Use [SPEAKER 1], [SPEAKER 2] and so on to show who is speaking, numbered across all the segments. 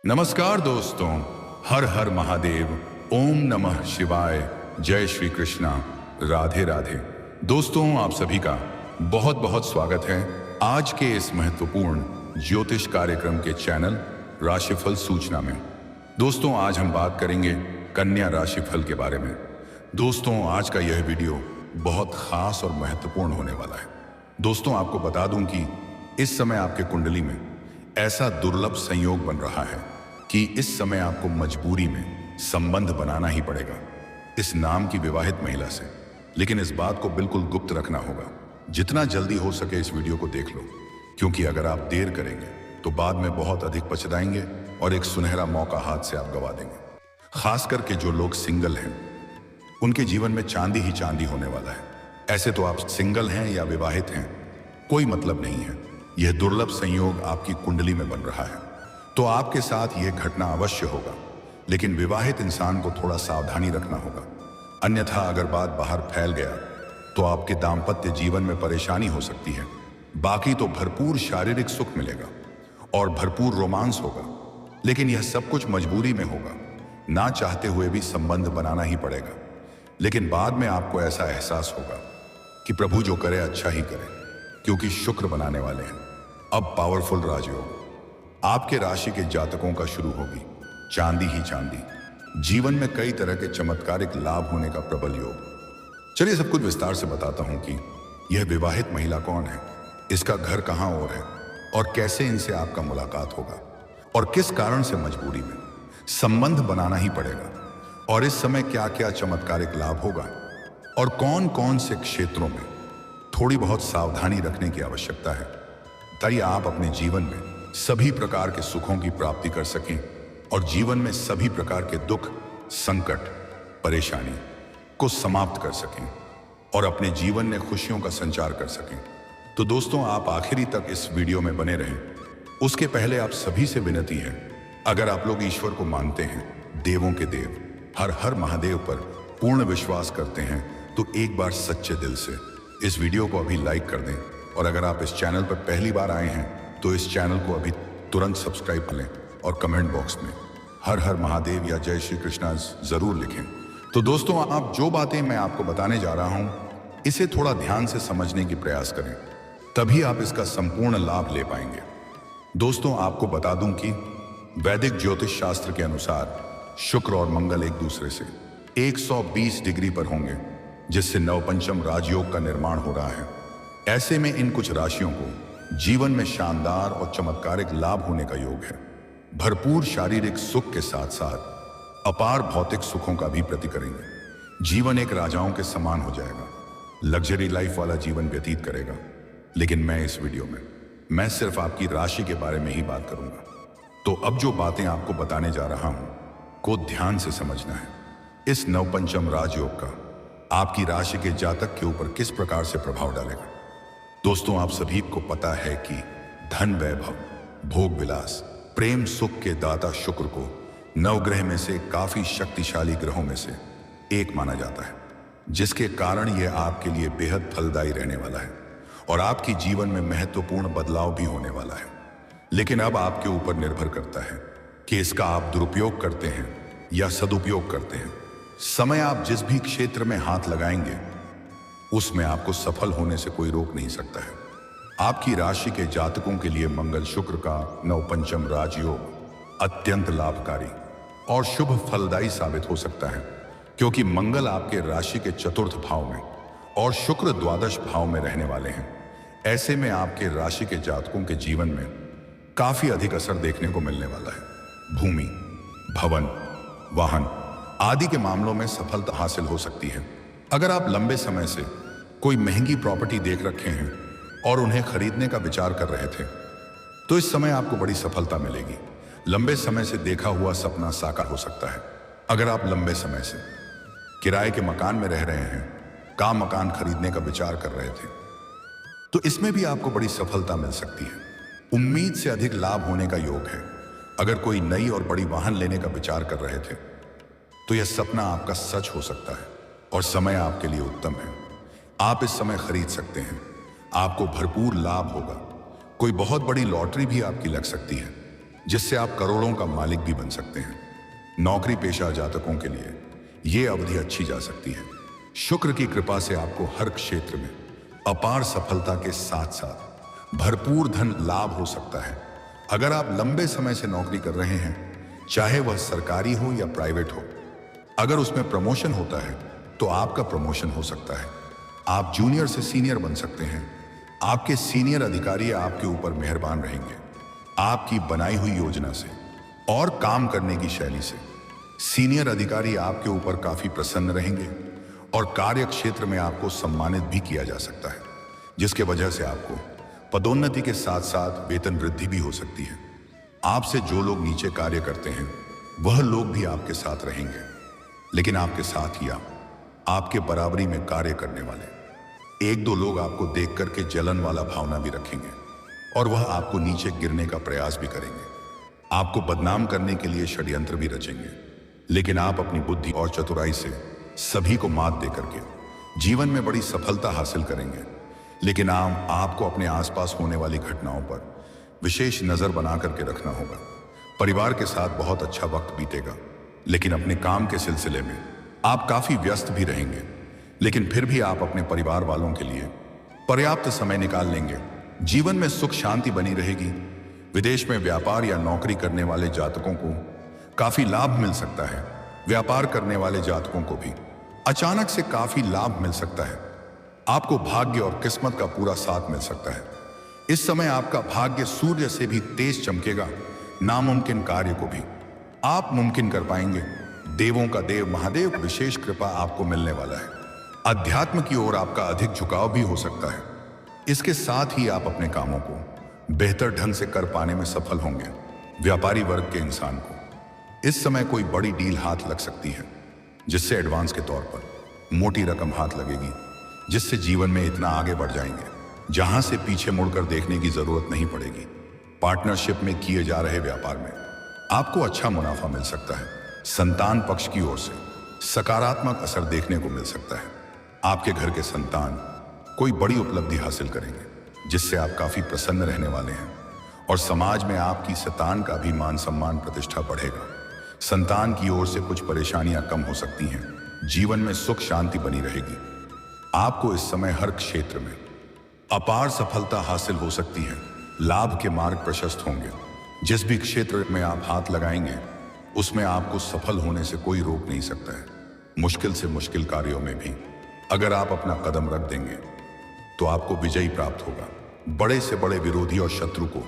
[SPEAKER 1] नमस्कार दोस्तों, हर हर महादेव, ओम नमः शिवाय, जय श्री कृष्णा, राधे राधे। दोस्तों, आप सभी का बहुत बहुत स्वागत है आज के इस महत्वपूर्ण ज्योतिष कार्यक्रम के चैनल राशिफल सूचना में। दोस्तों, आज हम बात करेंगे कन्या राशिफल के बारे में। दोस्तों, आज का यह वीडियो बहुत खास और महत्वपूर्ण होने वाला है। दोस्तों, आपको बता दूं कि इस समय आपके कुंडली में ऐसा दुर्लभ संयोग बन रहा है कि इस समय आपको मजबूरी में संबंध बनाना ही पड़ेगा इस नाम की विवाहित महिला से। लेकिन इस बात को बिल्कुल गुप्त रखना होगा। जितना जल्दी हो सके इस वीडियो को देख लो, क्योंकि अगर आप देर करेंगे तो बाद में बहुत अधिक पछताएंगे और एक सुनहरा मौका हाथ से आप गवा देंगे। खास करके जो लोग सिंगल हैं, उनके जीवन में चांदी ही चांदी होने वाला है। ऐसे तो आप सिंगल हैं या विवाहित हैं, कोई मतलब नहीं है। यह दुर्लभ संयोग आपकी कुंडली में बन रहा है तो आपके साथ यह घटना अवश्य होगा। लेकिन विवाहित इंसान को थोड़ा सावधानी रखना होगा, अन्यथा अगर बात बाहर फैल गया तो आपके दाम्पत्य जीवन में परेशानी हो सकती है। बाकी तो भरपूर शारीरिक सुख मिलेगा और भरपूर रोमांस होगा, लेकिन यह सब कुछ मजबूरी में होगा। ना चाहते हुए भी संबंध बनाना ही पड़ेगा। लेकिन बाद में आपको ऐसा एहसास होगा कि प्रभु जो करे अच्छा ही करे, क्योंकि शुक्र बनाने वाले हैं अब पावरफुल राजयोग आपके राशि के जातकों का शुरू होगी। चांदी ही चांदी, जीवन में कई तरह के चमत्कारिक लाभ होने का प्रबल योग। चलिए सब कुछ विस्तार से बताता हूं कि यह विवाहित महिला कौन है, इसका घर कहां और है, और कैसे इनसे आपका मुलाकात होगा, और किस कारण से मजबूरी में संबंध बनाना ही पड़ेगा, और इस समय क्या क्या चमत्कारिक लाभ होगा, और कौन कौन से क्षेत्रों में थोड़ी बहुत सावधानी रखने की आवश्यकता है, ताकि आप अपने जीवन में सभी प्रकार के सुखों की प्राप्ति कर सकें और जीवन में सभी प्रकार के दुख, संकट, परेशानी को समाप्त कर सकें और अपने जीवन में खुशियों का संचार कर सकें। तो दोस्तों, आप आखिरी तक इस वीडियो में बने रहें। उसके पहले आप सभी से विनती है, अगर आप लोग ईश्वर को मानते हैं, देवों के देव हर हर महादेव पर पूर्ण विश्वास करते हैं, तो एक बार सच्चे दिल से इस वीडियो को अभी लाइक कर दें। और अगर आप इस चैनल पर पहली बार आए हैं तो इस चैनल को अभी तुरंत सब्सक्राइब कर लें और कमेंट बॉक्स में हर हर महादेव या जय श्री कृष्णा जरूर लिखें। तो दोस्तों, आप जो बातें मैं आपको बताने जा रहा हूं, इसे थोड़ा ध्यान से समझने की प्रयास करें, तभी आप इसका संपूर्ण लाभ ले पाएंगे। दोस्तों, आपको बता दूं कि वैदिक ज्योतिष शास्त्र के अनुसार शुक्र और मंगल एक दूसरे से 120 डिग्री पर होंगे, जिससे नवपंचम राजयोग का निर्माण हो रहा है। ऐसे में इन कुछ राशियों को जीवन में शानदार और चमत्कारिक लाभ होने का योग है। भरपूर शारीरिक सुख के साथ साथ अपार भौतिक सुखों का भी प्रति करेंगे। जीवन एक राजाओं के समान हो जाएगा, लग्जरी लाइफ वाला जीवन व्यतीत करेगा। लेकिन मैं इस वीडियो में मैं सिर्फ आपकी राशि के बारे में ही बात करूंगा। तो अब जो बातें आपको बताने जा रहा हूं को ध्यान से समझना है। इस नवपंचम राजयोग का आपकी राशि के जातक के ऊपर किस प्रकार से प्रभाव डालेगा। दोस्तों, आप सभी को पता है कि धन, वैभव, भोग विलास, प्रेम सुख के दाता शुक्र को नवग्रह में से काफी शक्तिशाली ग्रहों में से एक माना जाता है, जिसके कारण यह आपके लिए बेहद फलदायी रहने वाला है और आपकी जीवन में महत्वपूर्ण बदलाव भी होने वाला है। लेकिन अब आपके ऊपर निर्भर करता है कि इसका आप दुरुपयोग करते हैं या सदुपयोग करते हैं। समय आप जिस भी क्षेत्र में हाथ लगाएंगे उसमें आपको सफल होने से कोई रोक नहीं सकता है। आपकी राशि के जातकों के लिए मंगल शुक्र का नवपंचम राजयोग अत्यंत लाभकारी और शुभ फलदायी साबित हो सकता है, क्योंकि मंगल आपके राशि के चतुर्थ भाव में और शुक्र द्वादश भाव में रहने वाले हैं। ऐसे में आपके राशि के जातकों के जीवन में काफी अधिक असर देखने को मिलने वाला है। भूमि, भवन, वाहन आदि के मामलों में सफलता हासिल हो सकती है। अगर आप लंबे समय से कोई महंगी प्रॉपर्टी देख रखे हैं और उन्हें खरीदने का विचार कर रहे थे, तो इस समय आपको बड़ी सफलता मिलेगी। लंबे समय से देखा हुआ सपना साकार हो सकता है। अगर आप लंबे समय से किराए के मकान में रह रहे हैं, का मकान खरीदने का विचार कर रहे थे, तो इसमें भी आपको बड़ी सफलता मिल सकती है। उम्मीद से अधिक लाभ होने का योग है। अगर कोई नई और बड़ी वाहन लेने का विचार कर रहे थे, तो यह सपना आपका सच हो सकता है और समय आपके लिए उत्तम है। आप इस समय खरीद सकते हैं, आपको भरपूर लाभ होगा। कोई बहुत बड़ी लॉटरी भी आपकी लग सकती है। जिससे आप करोड़ों का मालिक भी बन सकते हैं। नौकरी पेशा जातकों के लिए ये अवधि अच्छी जा सकती है। शुक्र की कृपा से आपको हर क्षेत्र में अपार सफलता के साथ साथ भरपूर धन लाभ हो सकता है। अगर आप लंबे समय से नौकरी कर रहे हैं, चाहे वह सरकारी हो या प्राइवेट हो, अगर उसमें प्रमोशन होता है तो आपका प्रमोशन हो सकता है। आप जूनियर से सीनियर बन सकते हैं। आपके सीनियर अधिकारी आपके ऊपर मेहरबान रहेंगे। आपकी बनाई हुई योजना से और काम करने की शैली से सीनियर अधिकारी आपके ऊपर काफी प्रसन्न रहेंगे और कार्य क्षेत्र में आपको सम्मानित भी किया जा सकता है, जिसके वजह से आपको पदोन्नति के साथ साथ वेतन वृद्धि भी हो सकती है। आपसे जो लोग नीचे कार्य करते हैं वह लोग भी आपके साथ रहेंगे, लेकिन आपके साथ ही आपके बराबरी में कार्य करने वाले एक दो लोग आपको देख करके जलन वाला भावना भी रखेंगे और वह आपको नीचे गिरने का प्रयास भी करेंगे। आपको बदनाम करने के लिए षड्यंत्र भी रचेंगे, लेकिन आप अपनी बुद्धि और चतुराई से सभी को मात दे करके जीवन में बड़ी सफलता हासिल करेंगे। लेकिन आपको अपने आसपास होने वाली घटनाओं पर विशेष नजर बना करके रखना होगा। परिवार के साथ बहुत अच्छा वक्त बीतेगा, लेकिन अपने काम के सिलसिले में आप काफी व्यस्त भी रहेंगे, लेकिन फिर भी आप अपने परिवार वालों के लिए पर्याप्त समय निकाल लेंगे। जीवन में सुख शांति बनी रहेगी। विदेश में व्यापार या नौकरी करने वाले जातकों को काफी लाभ मिल सकता है। व्यापार करने वाले जातकों को भी अचानक से काफी लाभ मिल सकता है। आपको भाग्य और किस्मत का पूरा साथ मिल सकता है। इस समय आपका भाग्य सूर्य से भी तेज चमकेगा। नामुमकिन कार्य को भी आप मुमकिन कर पाएंगे। देवों का देव महादेव विशेष कृपा आपको मिलने वाला है। अध्यात्म की ओर आपका अधिक झुकाव भी हो सकता है। इसके साथ ही आप अपने कामों को बेहतर ढंग से कर पाने में सफल होंगे। व्यापारी वर्ग के इंसान को इस समय कोई बड़ी डील हाथ लग सकती है, जिससे एडवांस के तौर पर मोटी रकम हाथ लगेगी, जिससे जीवन में इतना आगे बढ़ जाएंगे जहां से पीछे मुड़कर देखने की जरूरत नहीं पड़ेगी। पार्टनरशिप में किए जा रहे व्यापार में आपको अच्छा मुनाफा मिल सकता है। संतान पक्ष की ओर से सकारात्मक असर देखने को मिल सकता है। आपके घर के संतान कोई बड़ी उपलब्धि हासिल करेंगे, जिससे आप काफी प्रसन्न रहने वाले हैं और समाज में आपकी संतान का भी मान सम्मान प्रतिष्ठा बढ़ेगा। संतान की ओर से कुछ परेशानियां कम हो सकती हैं। जीवन में सुख शांति बनी रहेगी। आपको इस समय हर क्षेत्र में अपार सफलता हासिल हो सकती है। लाभ के मार्ग प्रशस्त होंगे। जिस भी क्षेत्र में आप हाथ लगाएंगे उसमें आपको सफल होने से कोई रोक नहीं सकता है। मुश्किल से मुश्किल कार्यों में भी अगर आप अपना कदम रख देंगे तो आपको विजयी प्राप्त होगा। बड़े से बड़े विरोधी और शत्रु को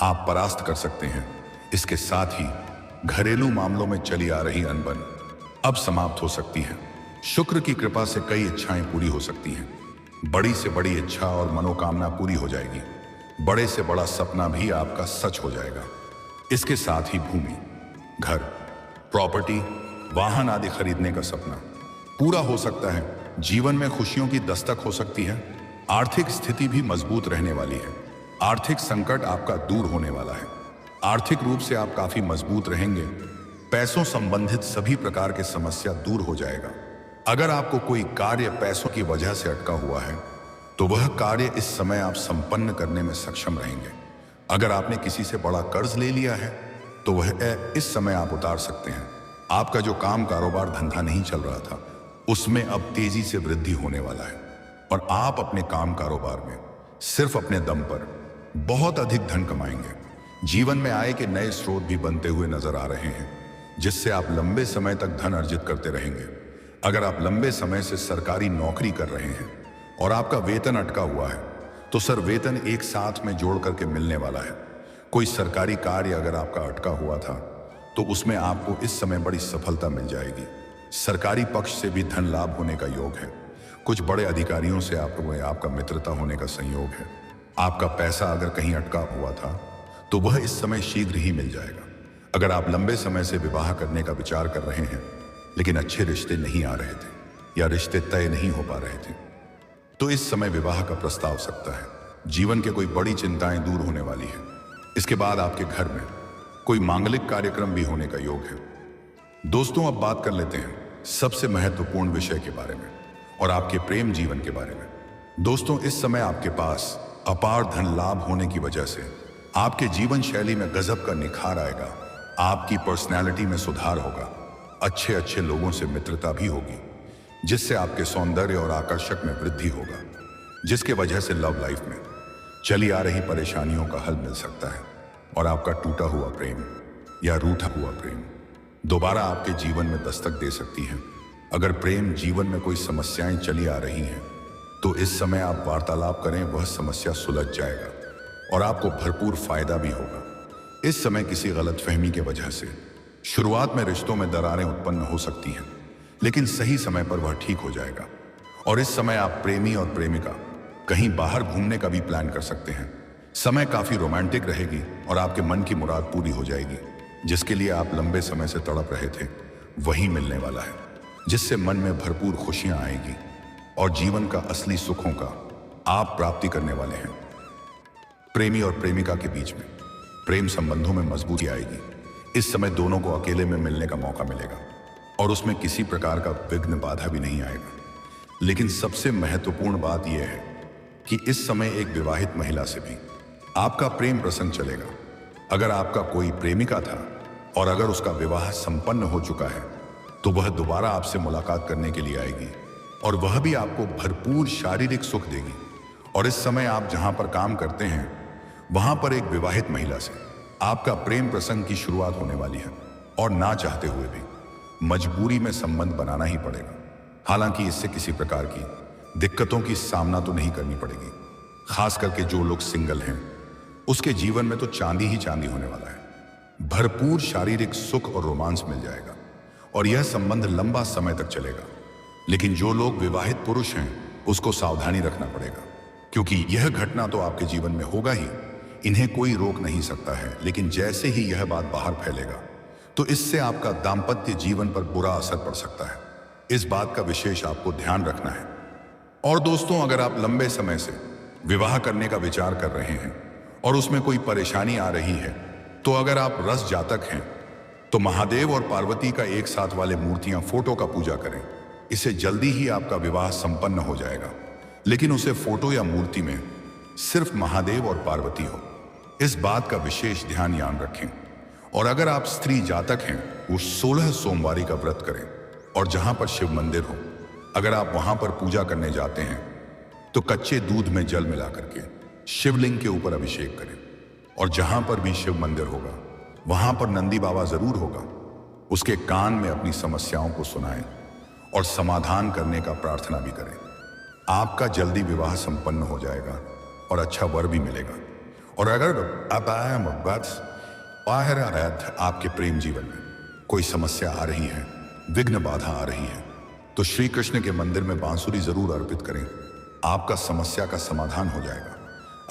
[SPEAKER 1] आप परास्त कर सकते हैं। इसके साथ ही घरेलू मामलों में चली आ रही अनबन अब समाप्त हो सकती है। शुक्र की कृपा से कई इच्छाएं पूरी हो सकती हैं। बड़ी से बड़ी इच्छा और मनोकामना पूरी हो जाएगी। बड़े से बड़ा सपना भी आपका सच हो जाएगा। इसके साथ ही भूमि, घर, प्रॉपर्टी, वाहन आदि खरीदने का सपना पूरा हो सकता है। जीवन में खुशियों की दस्तक हो सकती है। आर्थिक स्थिति भी मजबूत रहने वाली है। आर्थिक संकट आपका दूर होने वाला है। आर्थिक रूप से आप काफी मजबूत रहेंगे। पैसों संबंधित सभी प्रकार के समस्या दूर हो जाएगा। अगर आपको कोई कार्य पैसों की वजह से अटका हुआ है तो वह कार्य इस समय आप संपन्न करने में सक्षम रहेंगे। अगर आपने किसी से बड़ा कर्ज ले लिया है तो वह इस समय आप उतार सकते हैं। आपका जो काम कारोबार धंधा नहीं चल रहा था उसमें अब तेजी से वृद्धि होने वाला है और आप अपने काम कारोबार में सिर्फ अपने दम पर बहुत अधिक धन कमाएंगे। जीवन में आय के नए स्रोत भी बनते हुए नजर आ रहे हैं, जिससे आप लंबे समय तक धन अर्जित करते रहेंगे। अगर आप लंबे समय से सरकारी नौकरी कर रहे हैं और आपका वेतन अटका हुआ है तो सर वेतन एक साथ में जोड़ करके मिलने वाला है। कोई सरकारी कार्य अगर आपका अटका हुआ था तो उसमें आपको इस समय बड़ी सफलता मिल जाएगी। सरकारी पक्ष से भी धन लाभ होने का योग है। कुछ बड़े अधिकारियों से आपका मित्रता होने का संयोग है। आपका पैसा अगर कहीं अटका हुआ था तो वह इस समय शीघ्र ही मिल जाएगा। अगर आप लंबे समय से विवाह करने का विचार कर रहे हैं लेकिन अच्छे रिश्ते नहीं आ रहे थे या रिश्ते तय नहीं हो पा रहे थे तो इस समय विवाह का प्रस्ताव सकता है। जीवन के कोई बड़ी चिंताएं दूर होने वाली है। इसके बाद आपके घर में कोई मांगलिक कार्यक्रम भी होने का योग है। दोस्तों, अब बात कर लेते हैं सबसे महत्वपूर्ण विषय के बारे में और आपके प्रेम जीवन के बारे में। दोस्तों, इस समय आपके पास अपार धन लाभ होने की वजह से आपके जीवन शैली में गजब का निखार आएगा, आपकी पर्सनैलिटी में सुधार होगा, अच्छे अच्छे लोगों से मित्रता भी होगी, जिससे आपके सौंदर्य और आकर्षक में वृद्धि होगा, जिसके वजह से लव लाइफ में चली आ रही परेशानियों का हल मिल सकता है और आपका टूटा हुआ प्रेम या रूठा हुआ प्रेम दोबारा आपके जीवन में दस्तक दे सकती है। अगर प्रेम जीवन में कोई समस्याएं चली आ रही हैं तो इस समय आप वार्तालाप करें, वह समस्या सुलझ जाएगा और आपको भरपूर फायदा भी होगा। इस समय किसी गलतफहमी के वजह से शुरुआत में रिश्तों में दरारें उत्पन्न हो सकती हैं, लेकिन सही समय पर वह ठीक हो जाएगा और इस समय आप प्रेमी और प्रेमिका कहीं बाहर घूमने का भी प्लान कर सकते हैं। समय काफी रोमांटिक रहेगी और आपके मन की मुराद पूरी हो जाएगी, जिसके लिए आप लंबे समय से तड़प रहे थे वही मिलने वाला है, जिससे मन में भरपूर खुशियां आएगी और जीवन का असली सुखों का आप प्राप्ति करने वाले हैं। प्रेमी और प्रेमिका के बीच में प्रेम संबंधों में मजबूती आएगी। इस समय दोनों को अकेले में मिलने का मौका मिलेगा और उसमें किसी प्रकार का विघ्न बाधा भी नहीं आएगा। लेकिन सबसे महत्वपूर्ण बात यह है कि इस समय एक विवाहित महिला से भी आपका प्रेम प्रसंग चलेगा। अगर आपका कोई प्रेमिका था और अगर उसका विवाह संपन्न हो चुका है तो वह दोबारा आपसे मुलाकात करने के लिए आएगी और वह भी आपको भरपूर शारीरिक सुख देगी। और इस समय आप जहां पर काम करते हैं वहां पर एक विवाहित महिला से आपका प्रेम प्रसंग की शुरुआत होने वाली है और ना चाहते हुए भी मजबूरी में संबंध बनाना ही पड़ेगा। हालांकि इससे किसी प्रकार की दिक्कतों की सामना तो नहीं करनी पड़ेगी। खास करके जो लोग सिंगल हैं उसके जीवन में तो चांदी ही चांदी होने वाला है। भरपूर शारीरिक सुख और रोमांस मिल जाएगा और यह संबंध लंबा समय तक चलेगा। लेकिन जो लोग विवाहित पुरुष हैं उसको सावधानी रखना पड़ेगा, क्योंकि यह घटना तो आपके जीवन में होगा ही, इन्हें कोई रोक नहीं सकता है। लेकिन जैसे ही यह बात बाहर फैलेगा तो इससे आपका दाम्पत्य जीवन पर बुरा असर पड़ सकता है। इस बात का विशेष आपको ध्यान रखना है। और दोस्तों, अगर आप लंबे समय से विवाह करने का विचार कर रहे हैं और उसमें कोई परेशानी आ रही है तो अगर आप रस जातक हैं तो महादेव और पार्वती का एक साथ वाले मूर्तियां फोटो का पूजा करें। इससे जल्दी ही आपका विवाह संपन्न हो जाएगा। लेकिन उसे फोटो या मूर्ति में सिर्फ महादेव और पार्वती हो, इस बात का विशेष ध्यान रखें। और अगर आप स्त्री जातक हैं वो 16 सोमवारी का व्रत करें और जहां पर शिव मंदिर हो अगर आप वहां पर पूजा करने जाते हैं तो कच्चे दूध में जल मिला करके शिवलिंग के ऊपर अभिषेक करें। और जहां पर भी शिव मंदिर होगा वहां पर नंदी बाबा जरूर होगा, उसके कान में अपनी समस्याओं को सुनाएं और समाधान करने का प्रार्थना भी करें। आपका जल्दी विवाह संपन्न हो जाएगा और अच्छा वर भी मिलेगा। और अगर आपके प्रेम जीवन में कोई समस्या आ रही है, विघ्न बाधा आ रही है, तो श्री कृष्ण के मंदिर में बांसुरी जरूर अर्पित करें, आपका समस्या का समाधान हो जाएगा।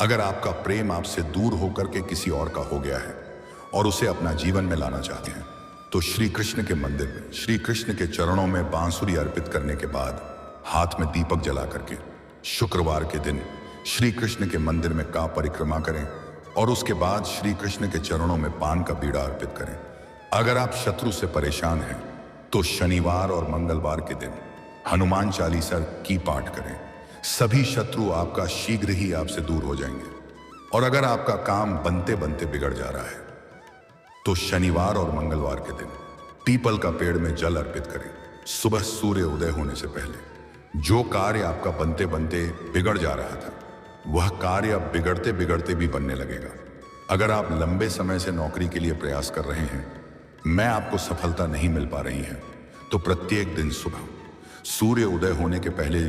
[SPEAKER 1] अगर आपका प्रेम आपसे दूर होकर के किसी और का हो गया है और उसे अपना जीवन में लाना चाहते हैं तो श्री कृष्ण के मंदिर में श्री कृष्ण के चरणों में बांसुरी अर्पित करने के बाद हाथ में दीपक जला करके शुक्रवार के दिन श्री कृष्ण के मंदिर में का परिक्रमा करें और उसके बाद श्री कृष्ण के चरणों में पान का बीड़ा अर्पित करें। अगर आप शत्रु से परेशान हैं तो शनिवार और मंगलवार के दिन हनुमान चालीसा की पाठ करें। सभी शत्रु आपका शीघ्र ही आपसे दूर हो जाएंगे। और अगर आपका काम बनते बनते बिगड़ जा रहा है तो शनिवार और मंगलवार के दिन पीपल का पेड़ में जल अर्पित करें। सुबह सूर्य उदय होने से पहले जो कार्य आपका बनते बनते बिगड़ जा रहा था वह कार्य अब बिगड़ते बिगड़ते भी बनने लगेगा। अगर आप लंबे समय से नौकरी के लिए प्रयास कर रहे हैं, मैं आपको सफलता नहीं मिल पा रही है, तो प्रत्येक दिन सुबह सूर्य उदय होने के पहले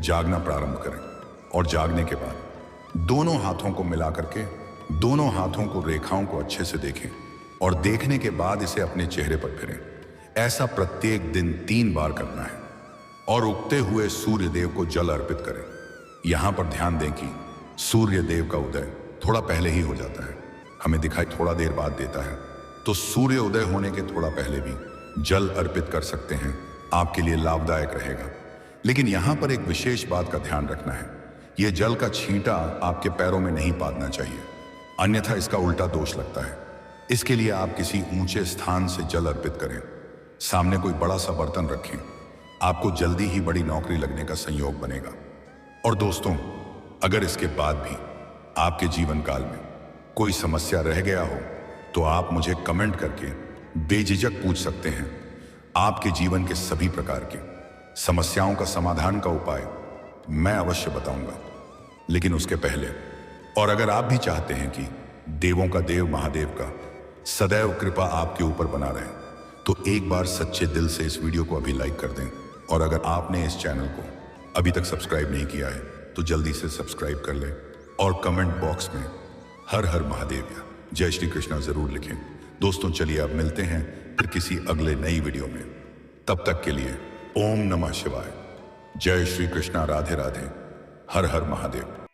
[SPEAKER 1] जागना प्रारंभ करें और जागने के बाद दोनों हाथों को मिला करके दोनों हाथों को रेखाओं को अच्छे से देखें और देखने के बाद इसे अपने चेहरे पर फिरें। ऐसा प्रत्येक दिन 3 बार करना है और उगते हुए सूर्य देव को जल अर्पित करें। यहां पर ध्यान दें कि सूर्य देव का उदय थोड़ा पहले ही हो जाता है, हमें दिखाई थोड़ा देर बाद देता है, तो सूर्य उदय होने के थोड़ा पहले भी जल अर्पित कर सकते हैं, आपके लिए लाभदायक रहेगा। लेकिन यहां पर एक विशेष बात का ध्यान रखना है, यह जल का छींटा आपके पैरों में नहीं पादना चाहिए, अन्यथा इसका उल्टा दोष लगता है। इसके लिए आप किसी ऊंचे स्थान से जल अर्पित करें, सामने कोई बड़ा सा बर्तन रखें, आपको जल्दी ही बड़ी नौकरी लगने का संयोग बनेगा। और दोस्तों, अगर इसके बाद भी आपके जीवन काल में कोई समस्या रह गया हो तो आप मुझे कमेंट करके बेझिझक पूछ सकते हैं। आपके जीवन के सभी प्रकार की समस्याओं का समाधान का उपाय मैं अवश्य बताऊंगा। लेकिन उसके पहले, और अगर आप भी चाहते हैं कि देवों का देव महादेव का सदैव कृपा आपके ऊपर बना रहे, तो एक बार सच्चे दिल से इस वीडियो को अभी लाइक कर दें। और अगर आपने इस चैनल को अभी तक सब्सक्राइब नहीं किया है तो जल्दी से सब्सक्राइब कर लें और कमेंट बॉक्स में हर हर महादेव या जय श्री कृष्णा जरूर लिखें। दोस्तों चलिए अब मिलते हैं फिर किसी अगले नई वीडियो में। तब तक के लिए ओम नमः शिवाय, जय श्री कृष्णा, राधे राधे, हर हर महादेव।